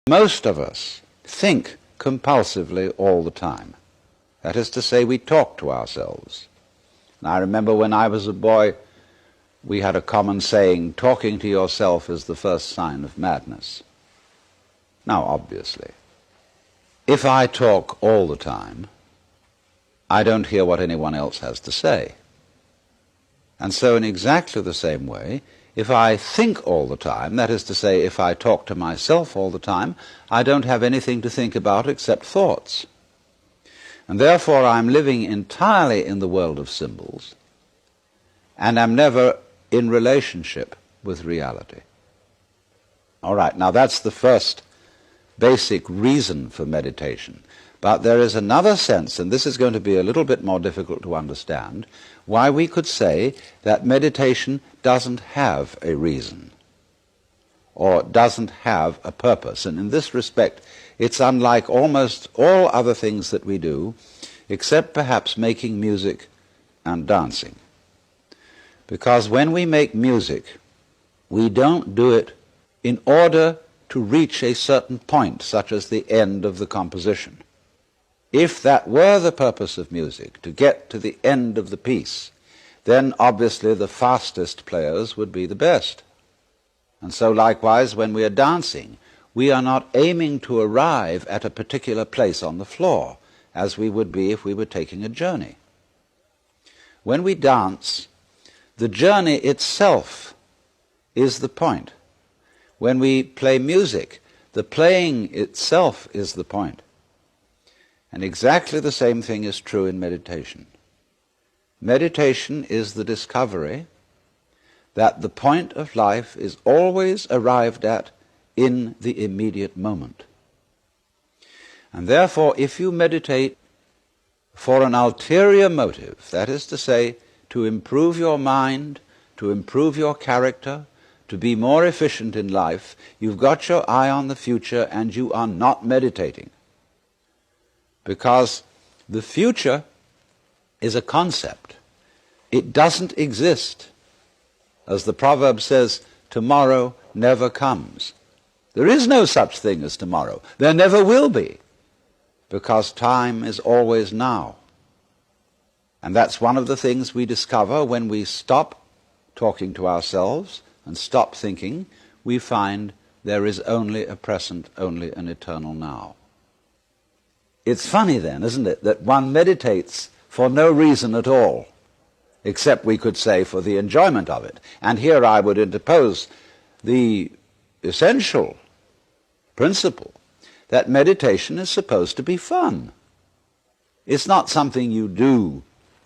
Most of us think compulsively all the time. That is to say, we talk to ourselves. And I remember when I was a boy, we had a common saying, talking to yourself is the first sign of madness. Now, obviously, if I talk all the time, I don't hear what anyone else has to say. And so in exactly the same way, if I think all the time, that is to say, if I talk to myself all the time, I don't have anything to think about except thoughts. And therefore I'm living entirely in the world of symbols, and I'm never in relationship with reality. All right, now that's the first basic reason for meditation. But there is another sense, and this is going to be a little bit more difficult to understand, why we could say that meditation doesn't have a reason or doesn't have a purpose. And in this respect, it's unlike almost all other things that we do, except perhaps making music and dancing. Because when we make music, we don't do it in order to reach a certain point, such as the end of the composition. If that were the purpose of music, to get to the end of the piece, then obviously the fastest players would be the best. And so likewise, when we are dancing, we are not aiming to arrive at a particular place on the floor, as we would be if we were taking a journey. When we dance, the journey itself is the point. When we play music, the playing itself is the point. And exactly the same thing is true in meditation. Meditation is the discovery that the point of life is always arrived at in the immediate moment. And therefore, if you meditate for an ulterior motive, that is to say, to improve your mind, to improve your character, to be more efficient in life, you've got your eye on the future and you are not meditating. Because the future is a concept. It doesn't exist. As the proverb says, tomorrow never comes. There is no such thing as tomorrow. There never will be, because time is always now. And that's one of the things we discover when we stop talking to ourselves and stop thinking. We find there is only a present, only an eternal now. It's funny then, isn't it, that one meditates for no reason at all, except we could say for the enjoyment of it. And here I would interpose the essential principle that meditation is supposed to be fun. It's not something you do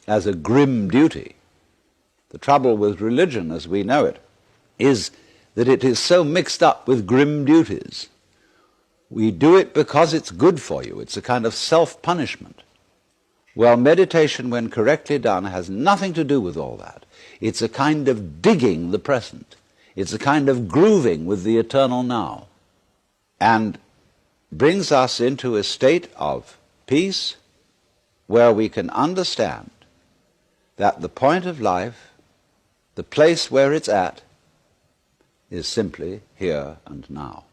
as a grim duty. The trouble with religion as we know it is that it is so mixed up with grim duties. We do it because it's good for you. It's a kind of self-punishment. Well, meditation, when correctly done, has nothing to do with all that. It's a kind of digging the present. It's a kind of grooving with the eternal now, and brings us into a state of peace where we can understand that the point of life, the place where it's at, is simply here and now.